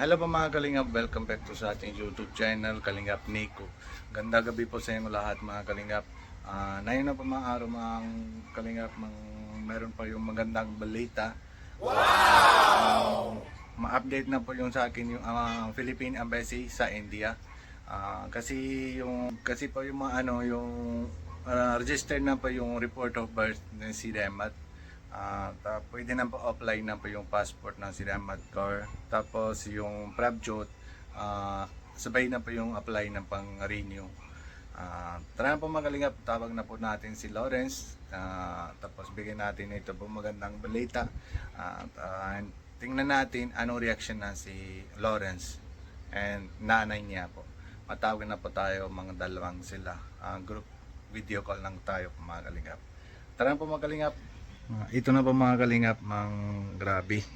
Hello po mga Kalingap, welcome back to sa ating YouTube channel, Kalingap Nico. Ganda gabi po sa inyo lahat mga Kalingap. Ngayon na po mga araw mga Kalingap, meron pa yung magandang balita. Ma-update na po yung sa akin yung Philippine Embassy sa India. Kasi po yung mga registered na po yung report of birth ng si Remat. Pwede na po apply na po yung passport ng si Remat Kaur. Tapos yung Prabjot, sabay na po yung apply ng pang renew. Tara po mga Kalingap, tawag na po natin si Lawrence. Tapos bigyan natin ito po magandang balita. Tingnan natin anong reaction na si Lawrence and nanay niya po. Matawag na po tayo mga dalawang sila. Group video call lang tayo po mga Kalingap. Tara po mga Kalingap. Ito na po mga Kalingap, grabe.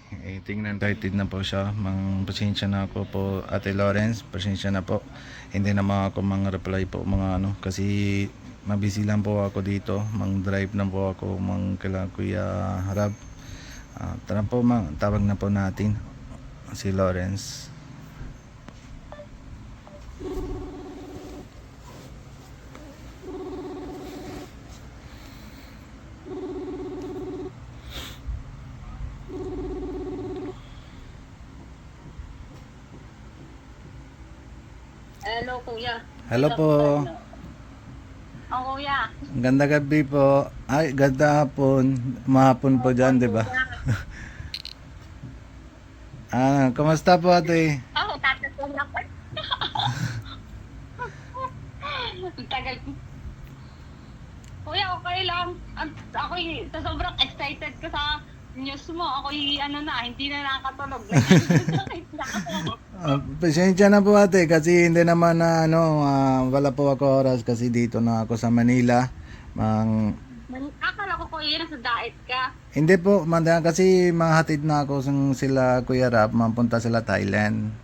Tingnan tighted na po siya. Pasensya na ako po Ate Lawrence, pasensya na po. Hindi na ako reply po kasi mabisi lang po ako dito. Drive na po ako kila Kuya Harab. Tara po tawag na po natin si Lawrence. Hello, kuya. Hello po. Kuya. Ganda gabi po. Ay, ganda hapon. Mahapon po dyan, di ba? Kumusta po ate? Tatatong na po. Tagal. Kuya, okay lang. Ako sa sobrang excited ko sa news mo. Ako hindi na nakakatulog. Pasensya na po ate kasi hindi naman na wala po ako oras kasi dito na ako sa Manila. Akala ko kuya nasa diet ka. Hindi po, kasi mahatid na ako sila Kuya Rap, mapunta sila Thailand.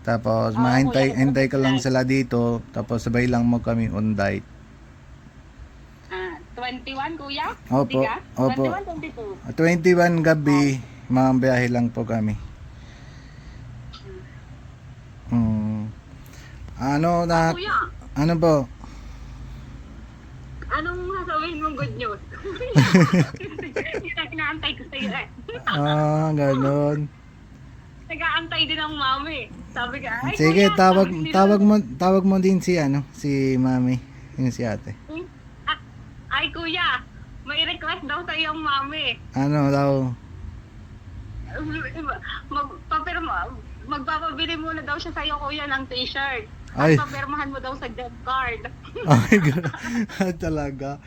Tapos hintay ko lang sila dito, tapos sabay lang mo kami on diet. 21 kuya? Opo, Hindi ka? opo. 21, 21 gabi, biyahe lang po kami. Kuya, Ano po? anong sasabihin mong good news? Yun ang inaantay ko sa'yo eh. Ganon. Nag-aantay din ang mami. Sabi ka, ay Sige, kuya, tawag mo din si Mami, yung si ate. Ay kuya, may request daw sa iyong mami. Ano daw? Magpapabili muna daw siya sa iyo kuya ng t-shirt. Ay. At papirmahan mo daw sa job card. Ay, talaga.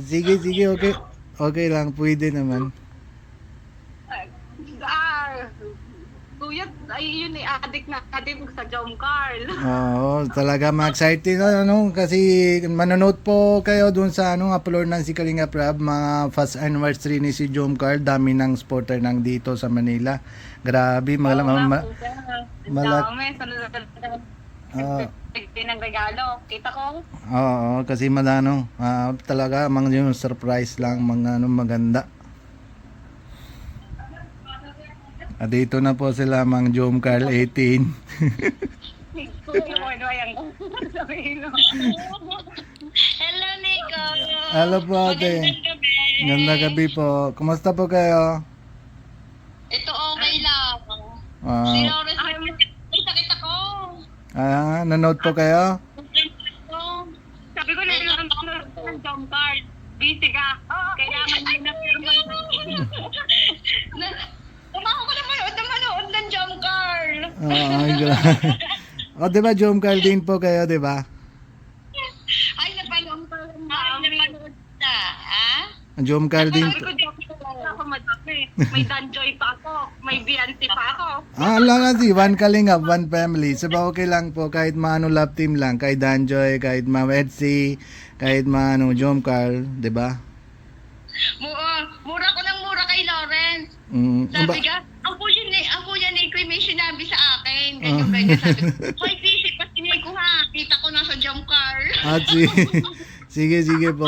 Sige, okay. Okay lang, pwede naman. Kuya, ay yun addict na addict sa job card. Oo, talaga ma-excited kasi manonood po kayo dun sa upload ng si Kalinga Prab, mga first anniversary ni si Jom Carl, dami ng supporter nang dito sa Manila. Grabe, Dami, ng regalo. Kita ko. Oo, kasi talaga yung surprise lang, maganda. Dito na po sila Mang Jom Carl 18. Hello, Nico. Hello po ate. Ganda gabi po. Kumusta po kayo? Ito okay lang. Si Lawrence, kita ko. Nanood po kayo? Sabi ko lang ng jump card. Busy ka. Kailangan mo na firma. Tumawa ko na manood ng jump card. Di ba Jom Carl din po kayo, di ba? Ay, napanood ko lang napanood na. Jom Carl din Sabi po. ko, jump card ako madami. May Danjoy pa ako. May BNT pa ako. Lang kasi, one Kalingap, one family. So, okay lang po, kahit love team lang, kahit Danjoy, kahit Etsy, kahit Jom Carl, di ba? Mura ko ng mura kay Lawrence. Sabi ka, ang kuya ni Kuya may sinabi sa akin. Ganyan. Sabi ko, hoy, visit pa sinay ko ha. Kita ko nasa jump car. Sige po.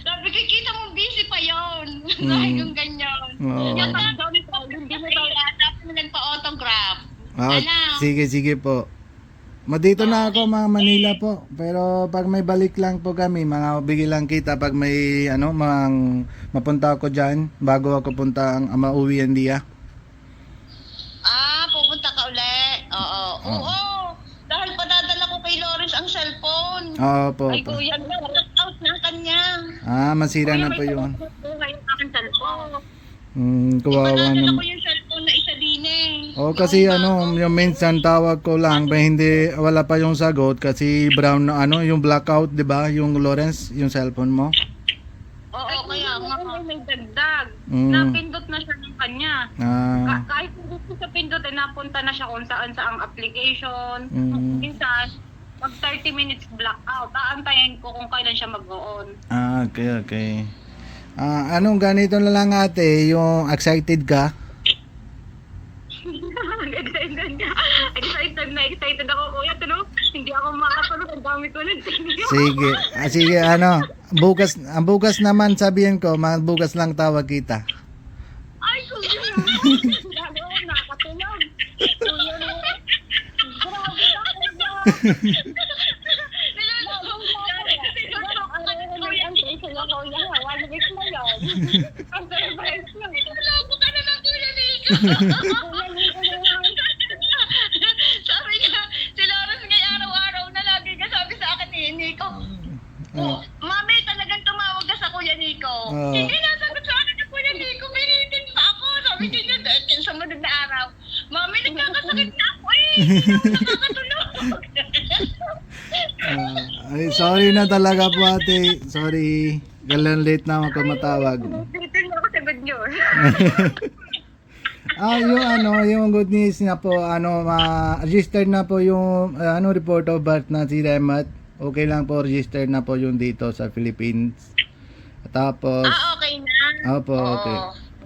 Sabi ko, kita mo busy pa yun. Dahil yung ganyan. Oo. Yung daw ni Ah, Ano? sige po. Dito na ako mga Manila po. Pero pag may balik lang po kami, mga bigil lang kita pag may mapunta ako diyan bago ako punta ang mauwi India. Pupunta ka uli. Oo. Ah. Oo. Dahil padadala ko kay Lawrence ang cellphone. Oo po. Ay, kuya, out na kanya. Masira Kuya, na may po yun. ngayon aking cellphone. Kawawa Ipadadala naman. ko yung cellphone na isa din eh. Kasi yung minsan tawag ko lang, hindi wala pa yung sagot kasi brown na yung blackout, 'di ba? Yung Lawrence, yung cellphone mo. Oo, kaya nga. May dagdag. Mm. Napindot na siya ng kanya. Ah, Kahit hindi ko sa pindot, napunta na siya kung saan sa ang application. Mm. Minsan, pag 30 minutes blackout, aantayin ko kung kailan siya mag-on. okay. Anong ganito na lang ate, yung excited ka? Excited ako, kuya. Hindi ako makatulog. Ang dami ko ng tingin. Sige. Sige, bukas naman sabihin ko, bukas lang tawag kita. Ay, kuya. Lalo, nakatulog. Kuya, grabe ka, kuya. Sabi niya, si Lawrence ngayon araw-araw na lagi ka sabi sa akin ni Nico. Mami, talagang tumawag ka sa Kuya Nico. Hindi nasagot sa akin ng Kuya Nico, minitin pa ako. Sabi niya, dahil sa sumunod na araw, Mami, nagkakasakit na ako eh. Hindi ako nakakatulog. Sorry na talaga po ate. Sorry. Galang late na ako matawag. Dito na ako sa good news. Yung good news na po, registered na po yung report of birth na si Remat. Okay lang po, registered na po yung dito sa Philippines. Tapos, Okay na. opo, okay.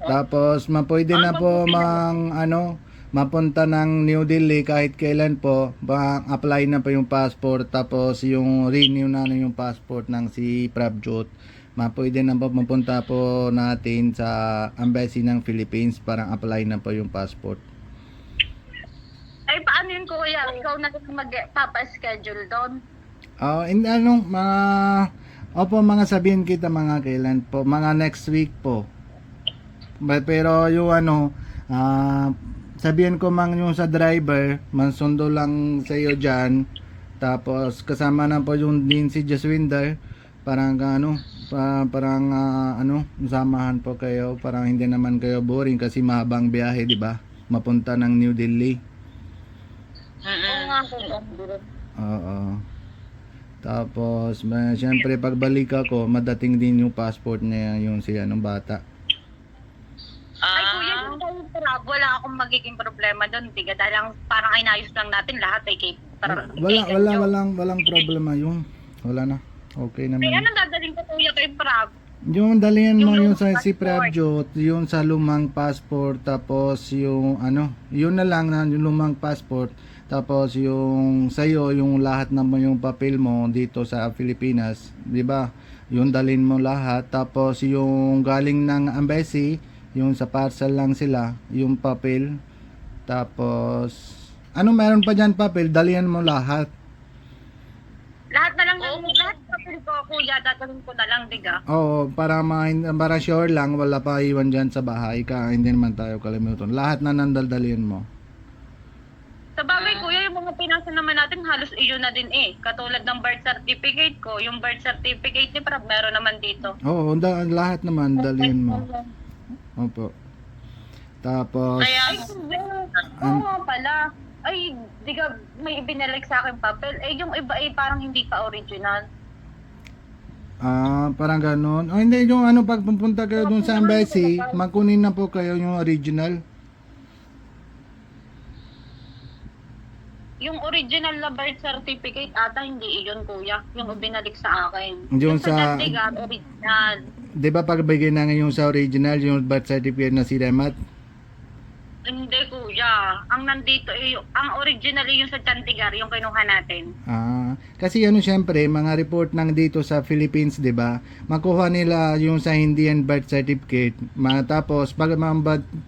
Tapos, pwede na po mapunta ng New Delhi kahit kailan po. Apply na po yung passport. Tapos, yung renew na yung passport ng si Prabjot. Pwede na po mapunta po natin sa embassy ng Philippines para apply na po yung passport. Ay, paano yun, kuya? Ikaw na rin magpapa-schedule doon? Mga sabihin kita mga kailan po, mga next week po. Pero yung sabihin ko yung sa driver, mansundo lang sa iyo dyan. Tapos kasama na po yung din si Jaswinder. Parang samahan po kayo, parang hindi naman kayo boring kasi mahabang biyahe, di ba? Mapunta ng New Delhi. Oo. Tapos, siyempre pagbalik ako, madating din yung passport niya yung si bata. Ay, kuya, wala akong magiging problema doon. Tiga, dahil parang inayos lang natin lahat ay Walang problema yung. Wala na. Okay naman. Ay, anong dadaling ko, kuya, kay Prab? Yung dalhin mo Yung yung sa si passport. Prabjot, yung sa lumang passport, tapos yung yun na lang na yung lumang passport, tapos yung sa'yo, yung lahat naman yung papel mo dito sa Pilipinas, di ba? Yung dalhin mo lahat, tapos yung galing ng embassy, yung sa parcel lang sila, yung papel, tapos meron pa dyan papel, dalhin mo lahat. Lahat na lang, lahat papel ko, kuya, dadalhin ko na lang, diga. Oo, para sure lang, wala pa iwan dyan sa bahay ka, hindi naman tayo kalimutan. Lahat na nandaldalhin mo. Sa bagay, kuya, yung mga pinasa naman natin, halos iyon na din eh. Katulad ng birth certificate ko, yung birth certificate ni Prab, meron naman dito. Oo, lahat naman dalhin mo. Opo. Tapos, Kaya, oo pala. Ay, diga, may ibinalik sa akin papel. Yung iba parang hindi pa original. parang ganun. Hindi, yung pag pupunta kayo dun sa embassy, magkunin na po kayo yung original. Yung original na birth certificate ata, hindi iyon, kuya. Yung ibinalik sa akin. Yung sa sa- Dantigan, original. Di ba pagbigay na ngayon sa original, yung birth certificate na si Remat? Hindi kuya. Ang nandito, ang originally yung sa Chandigarh, yung kinuha natin. Kasi syempre, mga report ng dito sa Philippines, 'di ba? Makuha nila yung sa Indian birth certificate. Tapos pag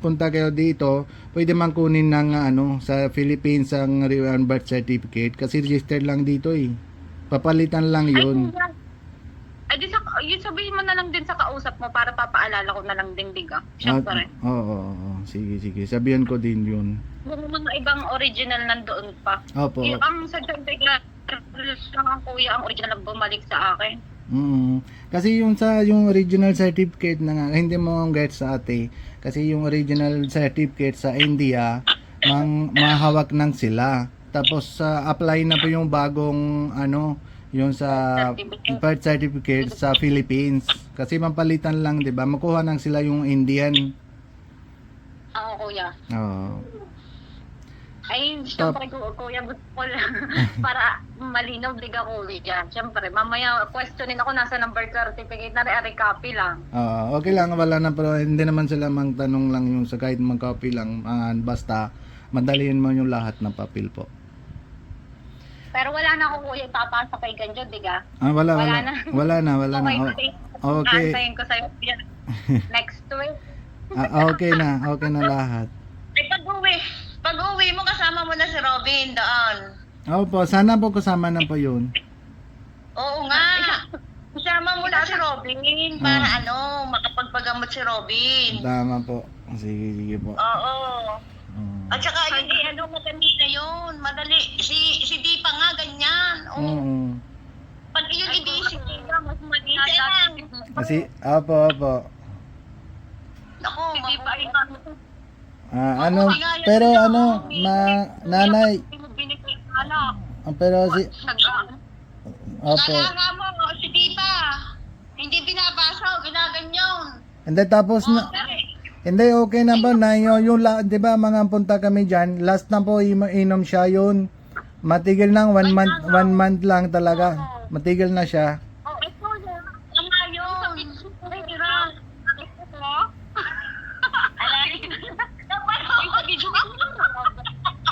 punta kayo dito, pwede man kunin ng sa Philippines ang birth certificate kasi registered lang dito eh. Papalitan lang 'yun. Ay, di yun sabihin mo na lang din sa kausap mo para papaalala ko na lang din, Biga. Siyempre. Oo. Sige. Sabihan ko din 'yun. Yung mga ibang original nandoon pa. Opo. Yung ang sa Chandigarh, lang ang kuya ang original na bumalik sa akin. Kasi yung original certificate na nga, hindi mo gets sa ate. Kasi yung original certificate sa India, mahawak nang sila. Tapos apply na po yung bagong yung sa birth certificate sa Philippines. Kasi mapalitan lang, 'di ba? Makuha nang sila yung Indian. Oo, kuya. Oo. Ay, siyempre, kuya, gusto ko lang para malinaw, Biga, kuya. Siyempre, mamaya questionin ako nasa ng birth certificate na copy lang. Okay lang, wala na, pero hindi naman sila magtanong lang yung sa kahit mag-copy lang, basta madaliin mo yung lahat ng papel po. Pero wala na ako, kuya, ipapasa kay Ganjo, Biga. Wala na. Okay. Antayin ko sa'yo yan. Next week. Okay na lahat. Ay, pag-uwi mo, kasama mo na si Robin doon. Opo, sana po kasama na po yun. Oo nga. Kasama mo na si Robin para makapagpagamot si Robin. Tama po. Sige po. Oo. At saka madali na yun. Madali. Si Dipa nga, ganyan. Oo. Pag yun i-basic nila, mas mali lang. Kasi, opo. Ako, si Dipa ay pero nanay, pero opo. Kaya mo, si Dipa, hindi binabasa, ginaganyan. Hindi, tapos na, hindi, okay na ba na yung 'di ba mga punta kami diyan, last na po inom siya yun. Matigil nang 1 month lang talaga. Matigil na siya. Oh, ito na. Tama yun.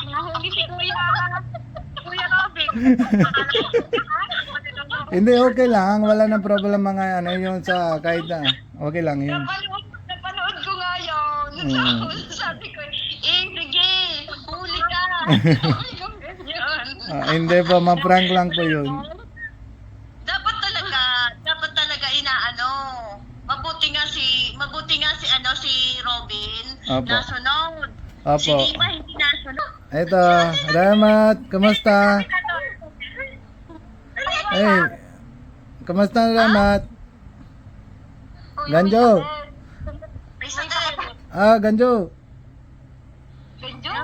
Nahuli si Kuya Robin. Hindi, okay lang. Wala nang problem mga yung sa kahit na. Okay lang yun. Napanood ko nga yun. Sabi ko, sige, huli ka. Yung ganyan. Hindi po, ma-prank lang po yun. Dapat talaga mabuti nga si Robin. Opo. Nasunod. Si Opo. Diva hindi nasunod. Eto, Ramat, kamusta? Kamusta Ramat? Ganjo. May sakit. Ganjo. Ganjo?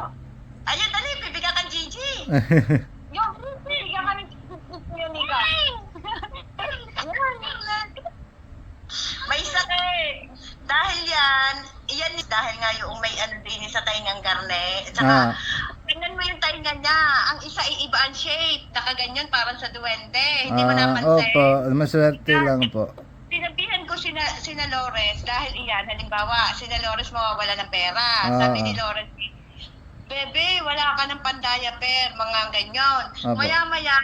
Ayun, dali, bibigyan kang Gigi. Yung, bibigyan ka ng Kuya Nika. May sakit. Dahil nga yung may din sa taingang garne. At saka, tingnan mo yung tainga niya. Ang isa ay iba ang shape. Nakaganyan parang sa duwende. Hindi mo napansin. Opo, maswerte lang po. Sinabihan ko sina Lores dahil iyan, halimbawa, sina Lores mawawala ng pera. Sabi ni Lores, Bebe, wala ka ng pandaya-per, mga ganyan. Opo. Maya-maya,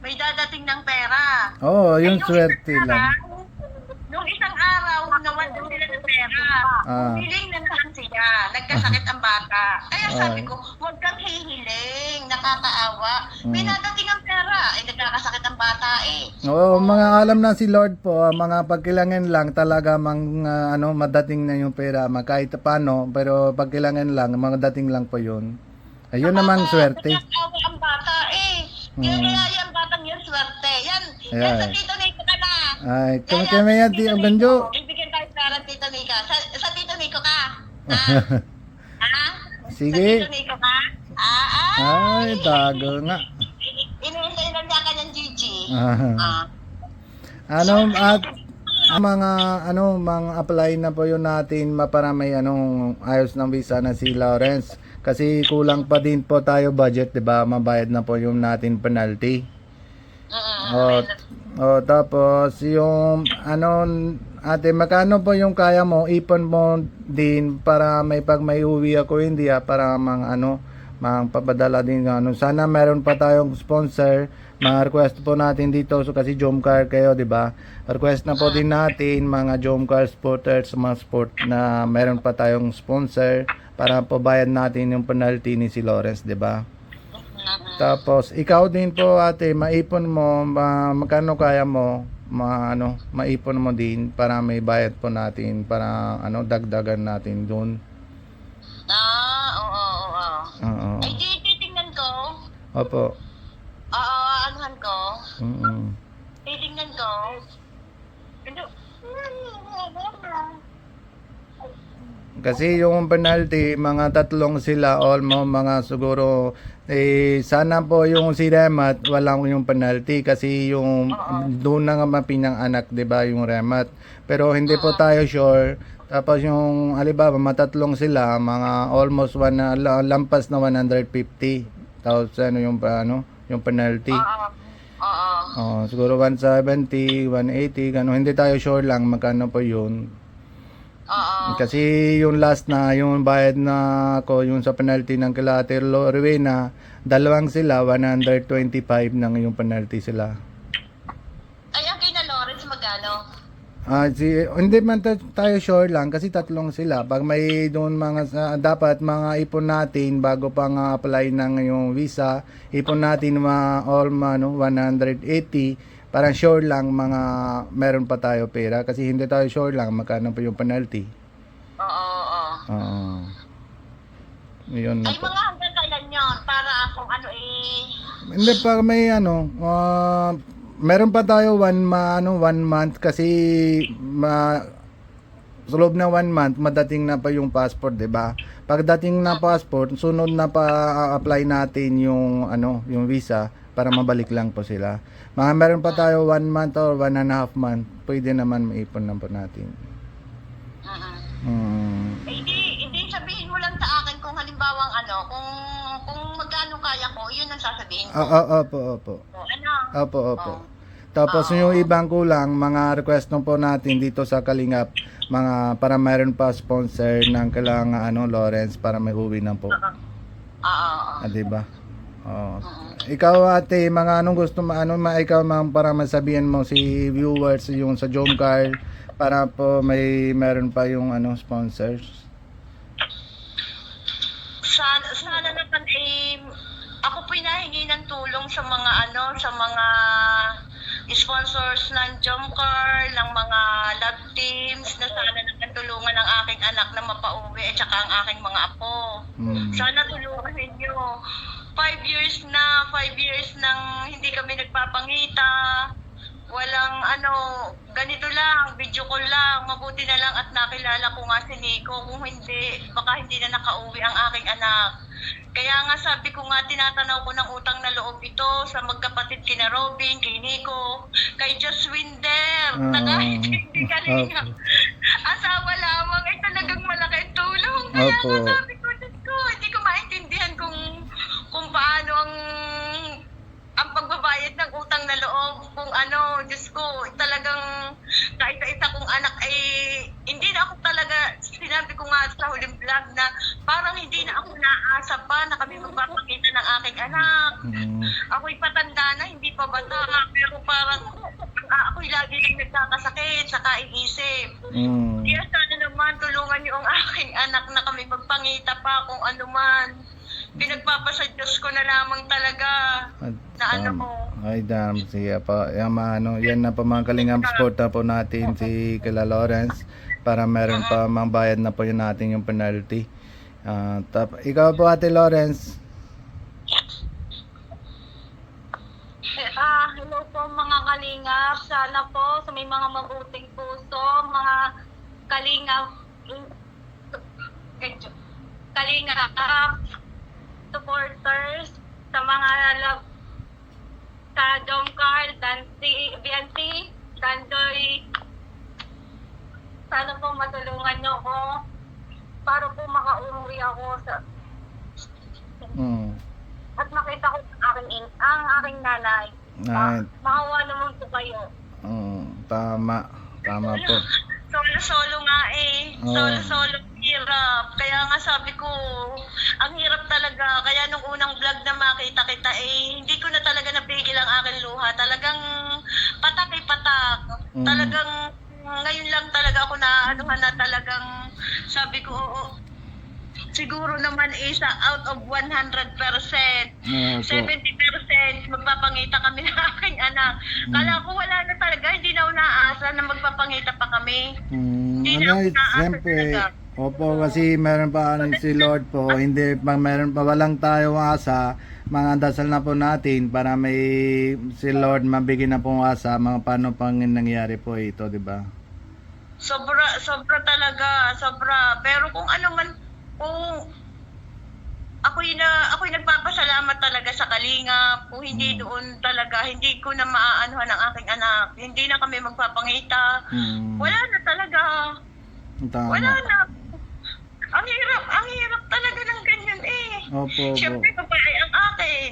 may dadating ng pera. Oo, yung swerte lang. Nung isang araw, nawalan sila ng pera. Hiling na naman siya. Nagkasakit ang bata. Kaya sabi ko, huwag kang hihiling. Nakakaawa. May dadating ang pera. Nagkakasakit ang bata Oo, mga alam na si Lord po, mga pagkailangan lang talaga madating na yung pera, kahit paano, pero pagkailangan lang, madating lang po yun. Ayun namang swerte. Nakakaawa ang bata Kaya yung batang yun, swerte. Yan sa Tito Nico ka na. Ay, kami yan, Tito Ganjo. Bibigyan tayo pera, Tito Nico. Sa Tito Nico ka. Sige. Sa Tito Nico ka? Ay, tago nga. Inuintay lang niya kanyang Gigi. Mga apply na po yun natin para may ayos ng visa na si Lawrence. Kasi kulang pa din po tayo budget, 'di ba? Mabayad na po yung natin penalty. O, tapos yung ano, ate, magkano po yung kaya mo, ipon mo din para may uwi ako India para mang papadala din ano. Sana meron pa tayong sponsor. Ma-request po natin dito so kasi Jomcar kayo, 'di ba? Request na po din natin mga Jomcar supporters, mga sport na meron pa tayong sponsor para pabayad natin yung penalty ni si Lawrence, 'di ba? Tapos ikaw din po ate, maipon mo magkano kaya mo maipon mo din para may bayad po natin para dagdagan natin doon. Oo. Oo. Ay, di, titingnan ko. Opo. Anuhan ko. Titingnan ko. Kasi yung penalty, mga tatlong sila, almost mga siguro, sana po yung si Remat, walang yung penalty kasi yung doon na nga mapinang-anak, 'di ba, yung Remat. Pero hindi po tayo sure. Tapos yung Alibaba, matatlong sila, mga almost lampas na 150,000 yung penalty. Siguro 170, 180, gano'n. Hindi tayo sure lang magkano po yun. Kasi yung last na, yung bayad na ako, yung sa penalty ng kila Ate Rowena, dalawang sila, 125 nang yung penalty sila. Ay, ang kina Lawrence, magkano? Hindi man tayo sure lang kasi tatlong sila. Pag may doon dapat mga ipon natin bago pa nga apply ng yung visa, ipon natin 180 parang sure lang meron pa tayo pera kasi hindi tayo sure lang magkano pa yung penalty. Oo. Yun na Ay, po. mga hanggang kailan yun? Para kung Hindi pa may meron pa tayo one month kasi sa loob na 1 month madating na pa yung passport, 'di ba? Pagdating na passport, sunod na pa apply natin yung yung visa para mabalik lang po sila. Meron pa tayo 1 month or 1.5 month. Pwede naman maipon na po natin. Hindi sabihin mo lang sa akin kung halimbawang kung magkano kaya ko, yun ang sasabihin ko. Opo. Opo. Tapos yung ibang kulang, mga request po natin dito sa Kalingap, mga para mayroon pa sponsor ng kailangan Lawrence para may uwi na po. Diba? Ikaw ate, mga anong gusto ikaw para masabihan mo si viewers yung sa Jomcar para po meron pa yung sponsors. Sana naman ako po hinahingi ng tulong sa mga sa mga sponsors ng Jomcar, ng mga love teams na sana naman tulungan ang aking anak na mapauwi at saka ang aking mga apo. Sana tulungan ninyo. 5 years nang hindi kami nagpapangita. Walang ganito lang, video call lang. Mabuti na lang at nakilala ko nga si Nico. Kung hindi, baka hindi na nakauwi ang aking anak. Kaya nga sabi ko nga, tinatanaw ko ng utang na loob ito sa magkapatid kina Robin, kay Nico, kay Jaswinder, na kahit hindi kalinga. Asawa lamang ay talagang malaki tulong. Kaya nga sabi ko, Diyos ko, hindi ko maintindihan kung paano ang pagbabayad ng utang na loob, kung Diyos ko, talagang kahit sa isa kong anak ay hindi na ako talaga, sinabi ko nga sa huling vlog na parang hindi na ako naasa pa na kami magpapakita ng aking anak. Ako'y patanda na, hindi pa bata, pero parang ako'y lagi lang nagkakasakit sa kaiisip. Kaya sana naman tulungan niyo ang aking anak na kami magpangita pa kung ano man. Pinagpapasa Diyos ko na lamang talaga na Ay, siya pa. Yan na pa mga Kalingap sport na po natin si Kila Lawrence para meron pa bayad na po yun natin yung penalty. Ikaw po Ate Lawrence. Hello po mga Kalingap. Sana po sa may mga mabuting puso, mga Kalingap supporters, sa mga love sa Jomcar, Bianti, Dandoy, sana po matulungan nyo ko para po makauwi ako at makita ko ang aking nanay. Ay, Maawa naman po kayo. tama. Tama po. Solo-solo nga eh. Oo. Solo-solo hirap. Kaya nga sabi ko, ang hirap talaga. Kaya nung unang vlog na makita kita hindi ko na talaga napigil ang aking luha. Talagang patak. Talagang ngayon lang talaga ako na talagang sabi ko, oo, siguro naman isa out of 100%. Oo po. 70% magpapangita kami ng aking anak. Kala ko wala na talaga, hindi na ako naaasa na magpapangita pa kami. Hindi na ako naaasa Siyempre, talaga. opo, kasi meron pa si Lord po, hindi pa meron pa walang tayo asa, mga dasal na po natin para may si Lord mabigyan na po asa mga paano pang nangyari po ito, di ba? Sobra talaga, sobra. Pero kung ano man, kung ako'y nagpapasalamat talaga sa Kalingap. Kung hindi doon talaga, hindi ko na maaanuhan ang aking anak. Hindi na kami magpapangita. Wala na talaga. Tama. Wala na. Ang hirap talaga ng ganyan eh. Opo. Siyempre, babae ang akin.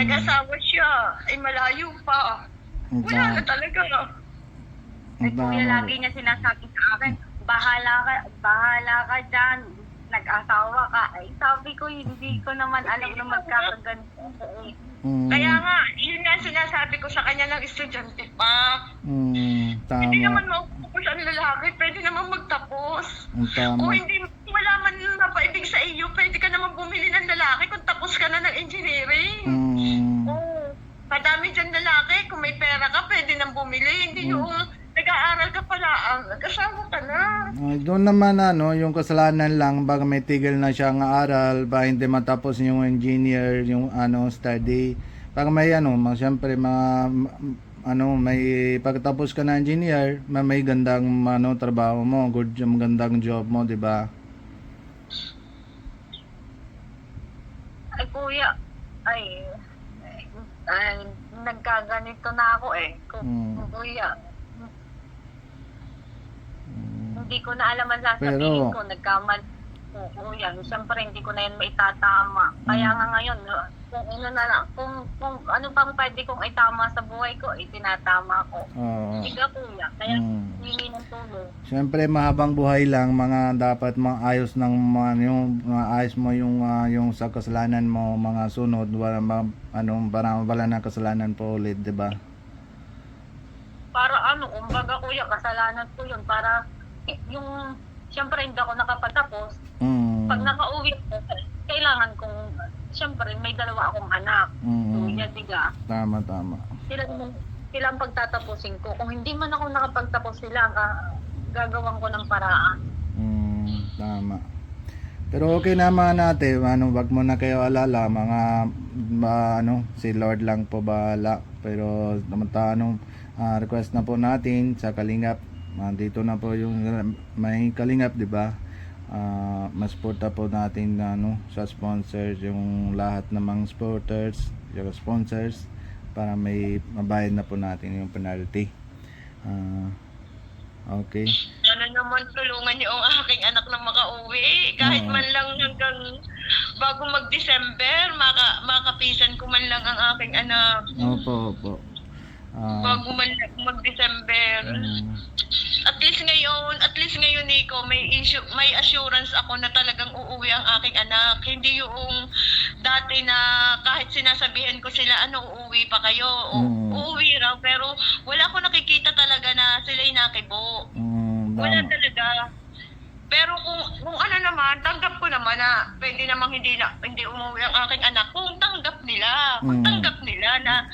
Nag-asawa siya. Ay, malayo pa. Wala na talaga. Ay, kuya, lagi niya sinasabi sa akin, bahala ka dyan, nag-asawa ka. Ay, sabi ko, hindi ko naman alam na magkakaganito eh. Kaya nga, yun nga sinasabi ko sa kanya ng estudyante pa. Tama. Hindi naman mauupos ang lalaki, pwede naman magtapos. Tama. Kung hindi wala man napaibig sa iyo, pwede ka naman bumili ng lalaki kung tapos ka na ng engineering. Oo. Kadami dyan lalaki, kung may pera ka, pwede nang bumili. Hindi yung nag-aaral ka pala, nag-asawa ka na. Doon naman yung kasalanan lang baga may tigil na siya ng aral, ba hindi matapos yung engineer, yung study. Pag may siyempre may pagtapos ka na engineer, may gandang trabaho mo, gandang job mo, di ba? Ay, kuya, nagkaganito na ako eh. Kuya, hindi ko na alam ang sasabihin ko, nagkamal ko, kuya. Siyempre, hindi ko na yan maitatama. Kaya nga ngayon, kung ano pang pwede kong itama sa buhay ko, itinatama ko. Siga, kuya. Kaya hindi ng tulong. Siyempre, mahabang buhay lang, mga dapat maayos ng ayos mo yung sa kasalanan mo, mga sunod, para wala na kasalanan po ulit, di ba? Para kumbaga kuya, kasalanan ko yun. Para siyempre hindi ako nakapagtapos. Pag nakauwi ko, kailangan kong, siyempre may dalawa akong anak. Kuya, diga. Tama. Sila ang pagtatapusin ko. Kung hindi man ako nakapagtapos sila, gagawan ko ng paraan. Tama. Pero okay naman natin, wag mo na kayo alala, si Lord lang po bahala. Pero request na po natin sa Kalingap. Dito na po yung may Kalingap, di ba? Mas suporta po natin sa sponsors, yung lahat ng mga supporters, yung sponsors, para may mabayad na po natin yung penalty. Okay. Sana naman tulungan niyo ang aking anak na makauwi. Kahit man lang hanggang bago mag-December, makapisan ko man lang ang aking anak. Opo. Bago man lang mag-December. At least ngayon Nico, may assurance ako na talagang uuwi ang aking anak. Hindi yung dati na kahit sinasabihan ko sila, uuwi pa kayo? Uuwi raw, pero wala ko nakikita talaga na sila'y nakibo. Wala talaga. Pero kung naman, tanggap ko naman na pwede namang hindi umuwi ang aking anak. Kung tanggap nila na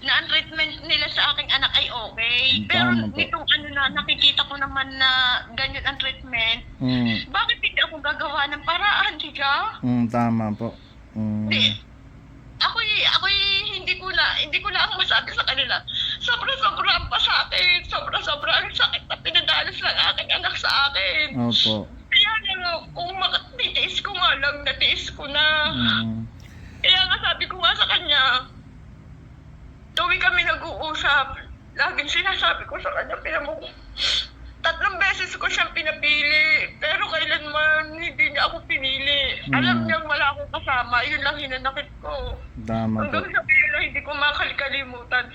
ang treatment nila sa aking anak ay okay. Pero nitong nakikita ko naman na ganyan ang treatment, bakit hindi ako gagawa ng paraan, di ka? Tama po. Ako'y hindi ko na ang masabi sa kanila. Sobra-sobra ang pasakit. Sobra-sobra ang sakit na pinadalas ng aking anak sa akin. Opo. Kaya kung natiis ko nga lang, natiis ko na. Kaya nga sabi ko nga sa kanya, tuwing kami nag-uusap, laging sinasabi ko sa kanya, 3 beses ko siyang pinapili, pero kailan kailanman hindi niya ako pinili. Alam niyang wala akong kasama, yun lang hinanakit ko. Tama po. Hanggang sa pera, hindi ko makalimutan.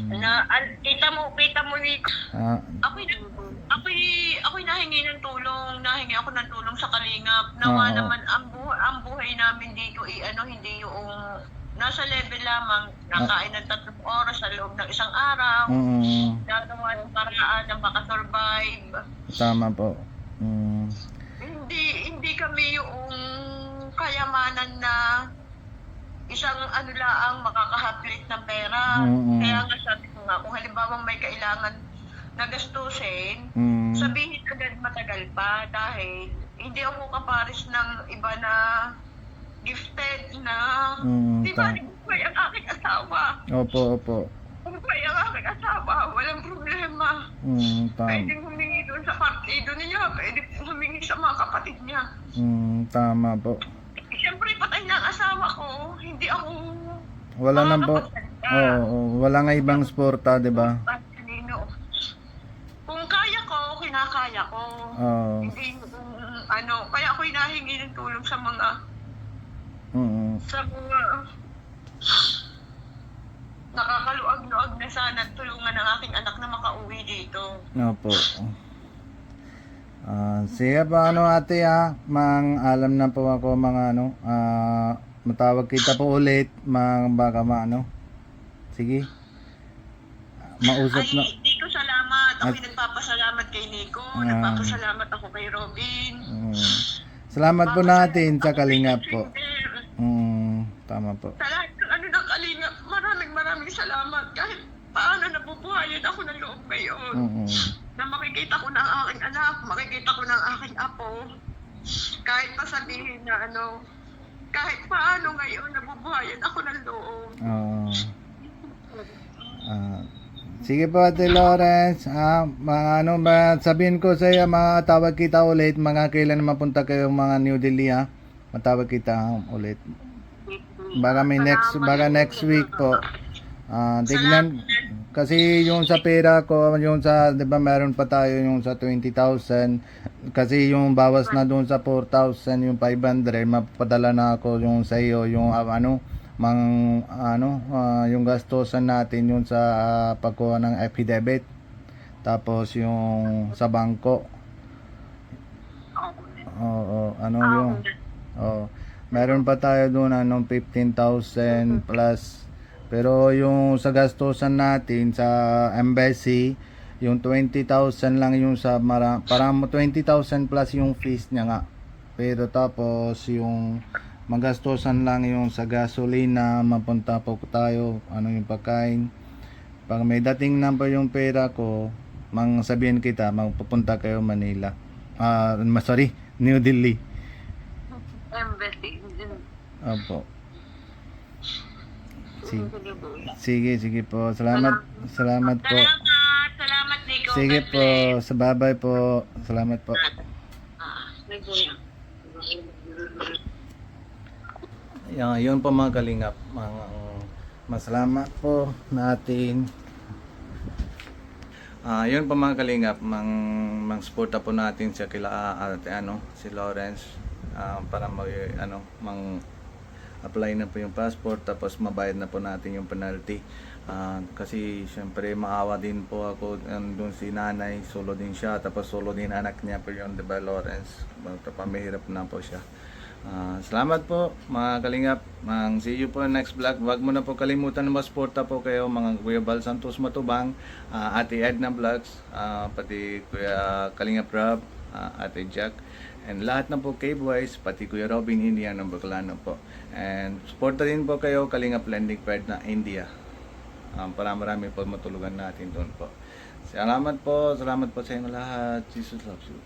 Na, kita mo Nico. Ah, Ako'y nahingi ng tulong, ako ng tulong sa Kalingap. Nawa Oo. naman ang buhay namin dito hindi yung nasa level lamang, nakain ng 3 oras sa loob ng isang araw. Nagawa ng paraan na makasurvive. tama po. Hindi kami yung kayamanan na isang laang makakahaplit ng pera. Kaya nga sabi ko nga, kung halimbawa may kailangan na gastusin, sabihin agad matagal pa dahil hindi ako kapares ng iba na gifted na di ba buhay ang aking asawa. Opo. Buhay ang aking asawa, walang problema. Pwede Tama. humingi doon sa partido niya, pwede humingi sa mga kapatid niya. Tama po. Siyempre, patay na ang asawa ko. Hindi ako... Wala na po. Oo, wala nga ibang sporta, 'di ba? Kung kaya ko, kinakaya ko. Oo. Hindi, kaya ako hinahingi ng tulong sa mga... nakakaluag-luag na sana tulungan ng aking anak na makauwi dito. Opo. Sige pa ate alam na po ako matawag kita po ulit baka sige mausap na. Nico, salamat. Ako'y nagpapasalamat kay Nico. Nagpapasalamat ako kay Robin. Salamat po natin sa Kalingap po. Tama po. Sa lahat ng ng Kalingap, maraming salamat. Kahit paano nabubuhayan ako ng loob ngayon. Na makikita ko ng aking anak, makikita ko ng aking apo. Kahit pa sabihin na kahit paano ngayon nabubuhayan ako ng loob. Sige po Ate Lawrence, sabihin ko sa iyo, matawag kita ulit, mga kailan mapunta kayo mga New Delhi matawag kita ulit. Baka next week po. Tignan kasi yung sa pera ko, yung sa 'di ba meron pa tayo yung sa 20,000 kasi yung bawas na doon sa 4,000 yung 500 mapapadala na ako yung sa iyo yung yung gastusan natin yung sa pagkuha ng affidavit tapos yung sa bangko. Meron pa tayo doon 15,000 plus. Pero yung sa gastusan natin sa embassy, yung 20,000 lang yung sa parang 20,000 plus yung fees niya nga. Pero tapos yung magastusan lang yung sa gasolina, mapunta po tayo, yung pagkain. Pag may dating na pa yung pera ko, sabihin kita, magpupunta kayo Manila. New Delhi. Embassy. Opo. Sige po. Salamat po. Salamat, Nico. Sige God po. bless. Sa babay po. Salamat po. Yun po mga Kalingap. Masalamat po natin. Yun po mga Kalingap. Mang-suporta po natin siya si Lawrence para apply na po yung passport tapos mabayad na po natin yung penalty kasi syempre maawa din po ako doon si nanay, solo din siya tapos solo din anak niya po yun, diba Lawrence, pamihirap na po siya. Salamat po mga Kalingap, see you po next vlog. Wag mo na po kalimutan na masuporta po kayo mga Kuya Bal Santos Matubang, Ate Edna Vlogs, pati Kuya Kalingap Rob, Ate Jack, and lahat na po K-Boys, pati Kuya Robin India ng Baclano po. And supporta din po kayo Kalingap Landing Pad na India. Para marami po matulugan natin doon po. Salamat po sa inyo lahat. Jesus loves you.